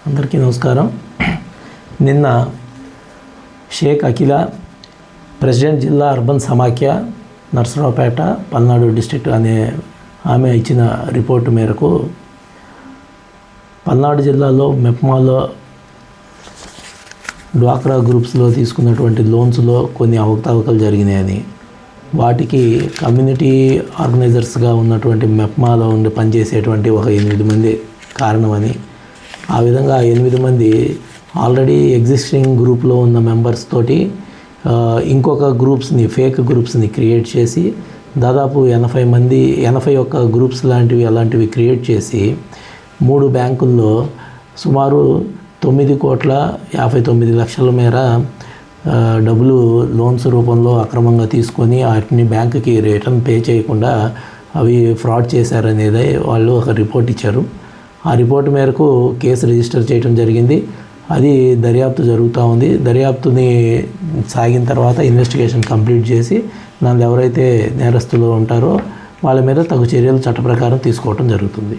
అందరికీ నమస్కారం. నిన్న షేక్ అఖిల, ప్రెసిడెంట్ జిల్లా అర్బన్ సమాఖ్య, నర్సరావుపేట, పల్నాడు డిస్ట్రిక్ట్ అనే ఆమె ఇచ్చిన రిపోర్టు మేరకు పల్నాడు జిల్లాలో మెప్మాలో డ్వాక్రా గ్రూప్స్లో తీసుకున్నటువంటి లోన్స్లో కొన్ని అవకతవకలు జరిగినాయని, వాటికి కమ్యూనిటీ ఆర్గనైజర్స్గా ఉన్నటువంటి మెప్మాలో ఉండి పనిచేసేటువంటి ఒక 8 మంది కారణమని, ఆ విధంగా 8 మంది ఆల్రెడీ ఎగ్జిస్టింగ్ గ్రూప్లో ఉన్న మెంబర్స్ తోటి ఇంకొక గ్రూప్స్ని, ఫేక్ గ్రూప్స్ని క్రియేట్ చేసి దాదాపు 81 గ్రూప్స్ అలాంటివి క్రియేట్ చేసి 3 బ్యాంకుల్లో సుమారు 9,59,00,000 మేర డబ్బులు లోన్స్ రూపంలో అక్రమంగా తీసుకొని వాటిని బ్యాంకుకి రిటర్న్ పే చేయకుండా అవి ఫ్రాడ్ చేశారనేది వాళ్ళు ఒక రిపోర్ట్ ఇచ్చారు. ఆ రిపోర్ట్ మేరకు కేసు రిజిస్టర్ చేయడం జరిగింది. అది దర్యాప్తు జరుగుతూ ఉంది. దర్యాప్తుని సాగిన తర్వాత ఇన్వెస్టిగేషన్ కంప్లీట్ చేసి దానిలో ఎవరైతే నేరస్తులు ఉంటారో వాళ్ళ మీద తగు చర్యలు చట్ట ప్రకారం తీసుకోవడం జరుగుతుంది.